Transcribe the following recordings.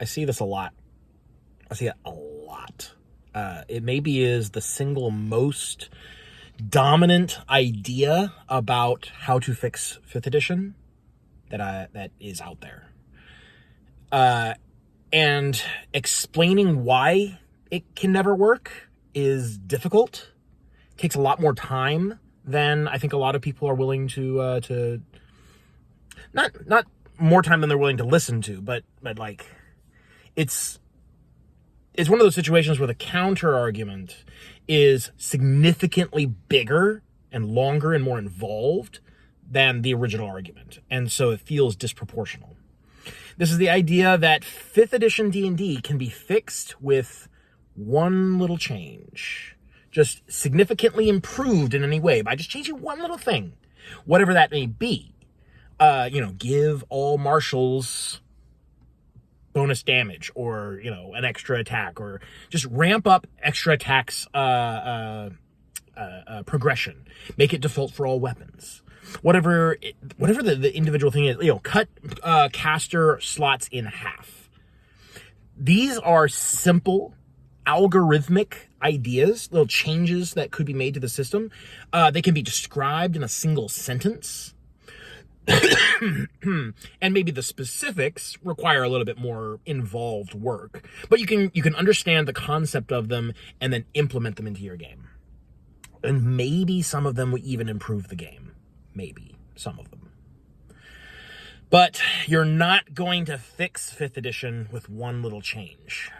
I see this a lot. I see it a lot. It maybe is the single most dominant idea about how to fix 5th edition that is out there. And explaining why it can never work is difficult. It takes a lot more time than I think a lot of people are willing to not more time than they're willing to listen to, but like it's one of those situations where the counter argument is significantly bigger and longer and more involved than the original argument, and so it feels disproportional. This is the idea that 5th edition D&D can be fixed with one little change, just significantly improved in any way by just changing one little thing, whatever that may be. Give all marshals bonus damage, or an extra attack, or just ramp up extra attacks progression, make it default for all weapons, whatever the individual thing is. Cut caster slots in half. These are simple algorithmic ideas, little changes that could be made to the system. They can be described in a single sentence. And maybe the specifics require a little bit more involved work, but you can understand the concept of them and then implement them into your game. And maybe some of them will even improve the game. Maybe some of them. But you're not going to fix 5th edition with one little change,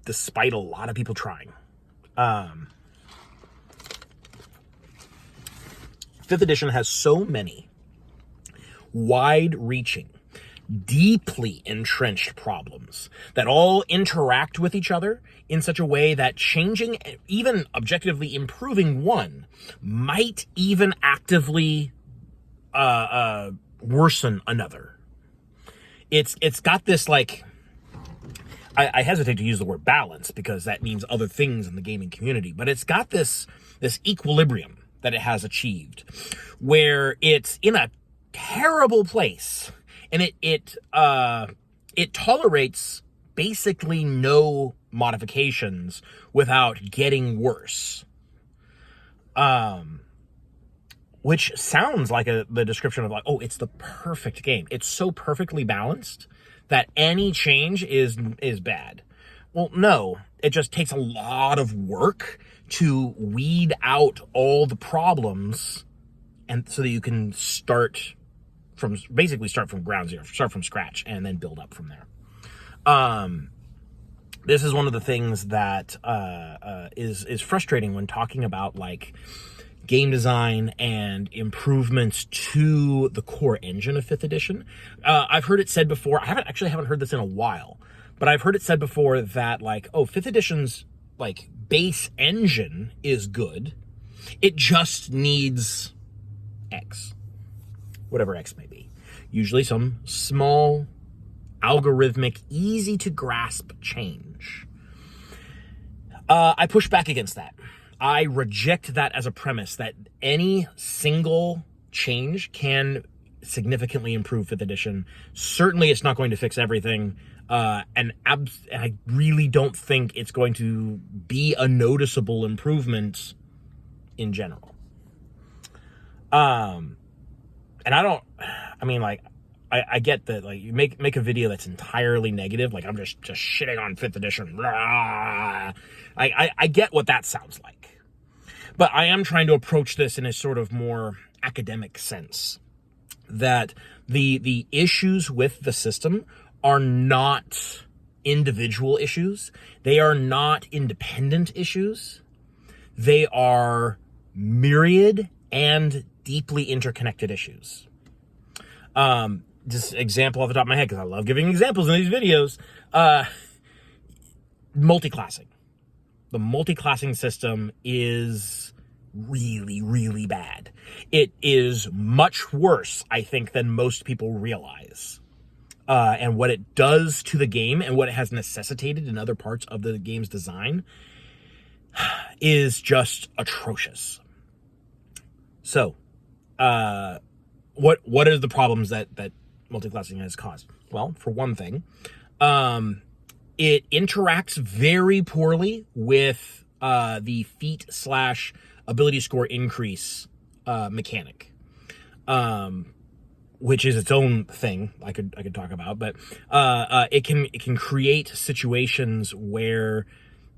despite a lot of people trying. 5th edition has so many wide-reaching, deeply entrenched problems that all interact with each other in such a way that changing, even objectively improving one, might even actively worsen another. It's got this, like, I hesitate to use the word balance because that means other things in the gaming community, but it's got this equilibrium that it has achieved, where it's in a terrible place, and it tolerates basically no modifications without getting worse. Which sounds like the description of, like, oh, it's the perfect game. It's so perfectly balanced that any change is bad. Well, no, it just takes a lot of work to weed out all the problems, and so that you can start from ground zero, start from scratch, and then build up from there. This is one of the things that is frustrating when talking about, like, game design and improvements to the core engine of 5th edition. I've heard it said before. I haven't heard this in a while, but I've heard it said before that, like, oh, 5th edition's, like, base engine is good. It just needs X, whatever X may be. Usually some small, algorithmic, easy to grasp change. I push back against that. I reject that as a premise, that any single change can significantly improve 5th edition. Certainly it's not going to fix everything. And I really don't think it's going to be a noticeable improvement in general. And I get that, like, you make a video that's entirely negative, like, I'm just shitting on 5th edition. I get what that sounds like. But I am trying to approach this in a sort of more academic sense, that the issues with the system are not individual issues. They are not independent issues. They are myriad and deeply interconnected issues. Just example off the top of my head, because I love giving examples in these videos. Multiclassing. The multiclassing system is really, really bad. It is much worse, I think, than most people realize. And what it does to the game and what it has necessitated in other parts of the game's design is just atrocious. So, what are the problems that multiclassing has caused? Well, for one thing, it interacts very poorly with the feat / ability score increase mechanic, which is its own thing I could talk about. But it can create situations where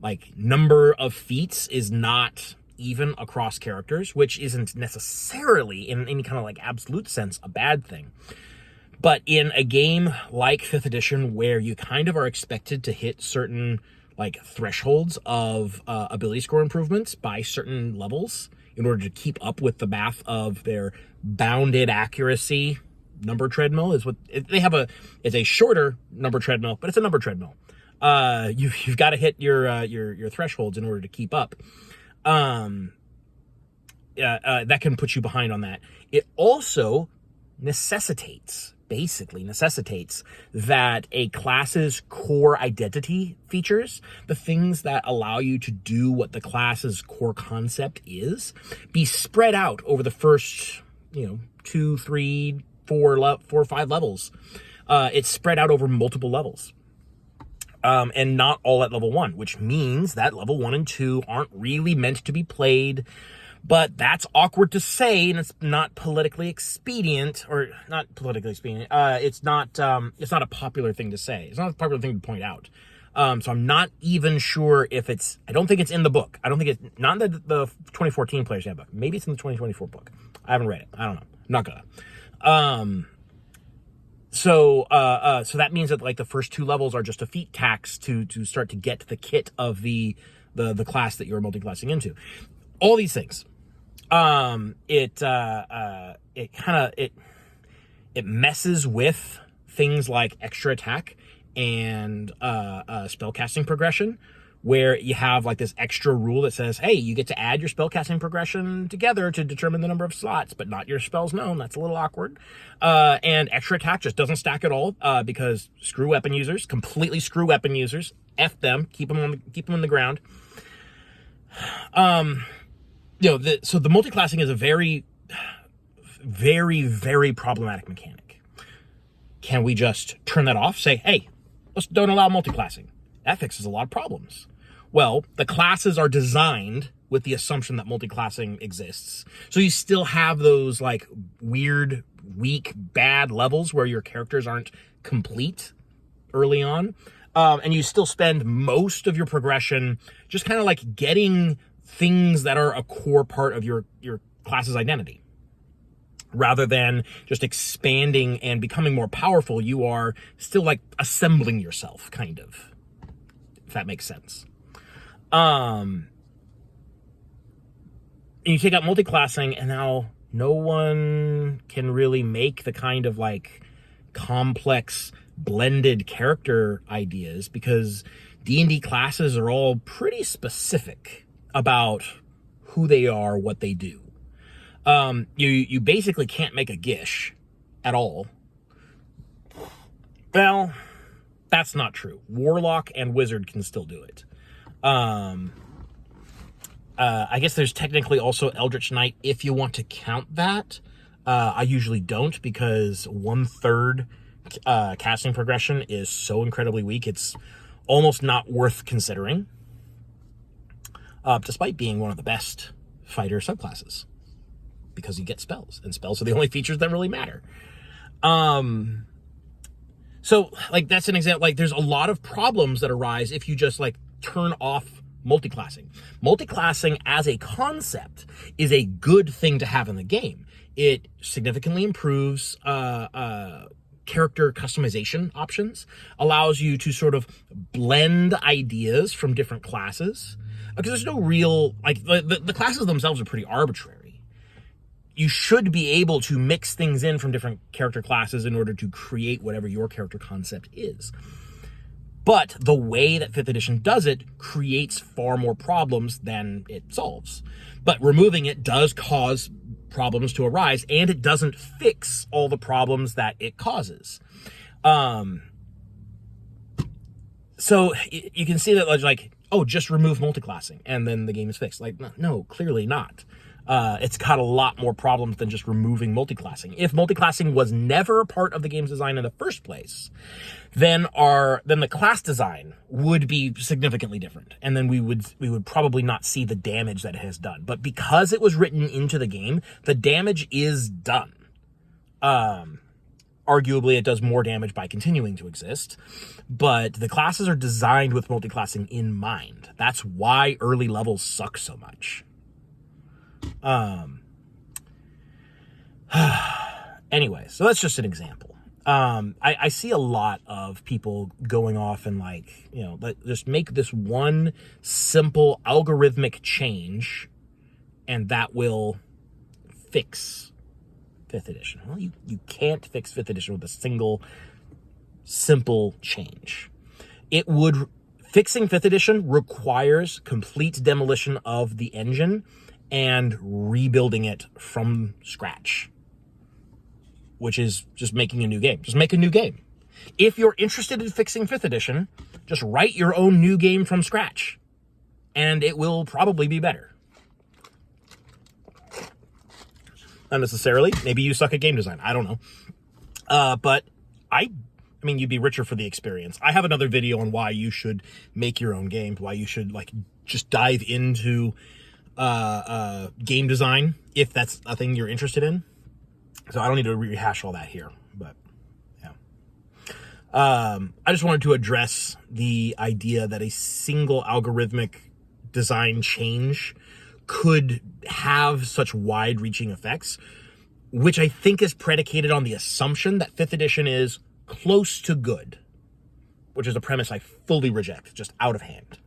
like number of feats is not even across characters, which isn't necessarily in any kind of like absolute sense a bad thing. But in a game like 5th edition, where you kind of are expected to hit certain like thresholds of ability score improvements by certain levels in order to keep up with the math of their bounded accuracy number treadmill is what they have. It's a shorter number treadmill, but it's a number treadmill. You've got to hit your thresholds in order to keep up. That can put you behind on that. It also basically necessitates that a class's core identity features, the things that allow you to do what the class's core concept is, be spread out over the first, 2, 3, 4, 5 levels. It's spread out over multiple levels. And not all at level 1, which means that level 1 and 2 aren't really meant to be played. But that's awkward to say, and it's not politically expedient, or not politically expedient. It's not a popular thing to say. It's not a popular thing to point out. So I'm not even sure if I don't think it's in the book. I don't think it's, not in the 2014 Player's Handbook. Maybe it's in the 2024 book. I haven't read it. I don't know. I'm not gonna. So that means that like the first 2 levels are just a feat tax to start to get the kit of the class that you're multiclassing into. All these things. It messes with things like extra attack and spellcasting progression, where you have like this extra rule that says, hey, you get to add your spellcasting progression together to determine the number of slots, but not your spells known. That's a little awkward. And extra attack just doesn't stack at all, because screw weapon users, completely screw weapon users. F them, keep them on the ground. So the multiclassing is a very, very, very problematic mechanic. Can we just turn that off? Say, hey, let's don't allow multiclassing. That fixes a lot of problems. Well, the classes are designed with the assumption that multiclassing exists. So you still have those like weird, weak, bad levels where your characters aren't complete early on. And you still spend most of your progression just kind of like getting things that are a core part of your class's identity. Rather than just expanding and becoming more powerful, you are still like assembling yourself, kind of. If that makes sense. And you take out multiclassing, and now no one can really make the kind of like complex blended character ideas, because D&D classes are all pretty specific about who they are, what they do. You basically can't make a Gish at all. Well, that's not true. Warlock and Wizard can still do it. I guess there's technically also Eldritch Knight if you want to count that. I usually don't, because 1/3 casting progression is so incredibly weak, it's almost not worth considering. Despite being one of the best fighter subclasses, because you get spells, and spells are the only features that really matter. So like that's an example. Like there's a lot of problems that arise if you just like turn off multiclassing. Multiclassing as a concept is a good thing to have in the game. It significantly improves character customization options, allows you to sort of blend ideas from different classes, because there's no real, like, the classes themselves are pretty arbitrary. You should be able to mix things in from different character classes in order to create whatever your character concept is. But the way that 5th edition does it creates far more problems than it solves. But removing it does cause problems to arise, and it doesn't fix all the problems that it causes. So you can see that like, oh, just remove multiclassing and then the game is fixed. Like, no, clearly not. It's got a lot more problems than just removing multiclassing. If multiclassing was never part of the game's design in the first place, then the class design would be significantly different, and then we would probably not see the damage that it has done. But because it was written into the game, the damage is done. Arguably, it does more damage by continuing to exist, but the classes are designed with multiclassing in mind. That's why early levels suck so much. Anyway, so that's just an example. I see a lot of people going off and like, just make this one simple algorithmic change and that will fix 5th edition. Well, you can't fix 5th edition with a single simple change. Fixing 5th edition requires complete demolition of the engine and rebuilding it from scratch, which is just making a new game. Just make a new game. If you're interested in fixing 5th edition, just write your own new game from scratch, and it will probably be better. Not necessarily. Maybe you suck at game design. I don't know. But I mean, you'd be richer for the experience. I have another video on why you should make your own game, why you should just dive into game design if that's a thing you're interested in. So I don't need to rehash all that here, but yeah. I just wanted to address the idea that a single algorithmic design change could have such wide-reaching effects, which I think is predicated on the assumption that 5th edition is close to good, which is a premise I fully reject, just out of hand.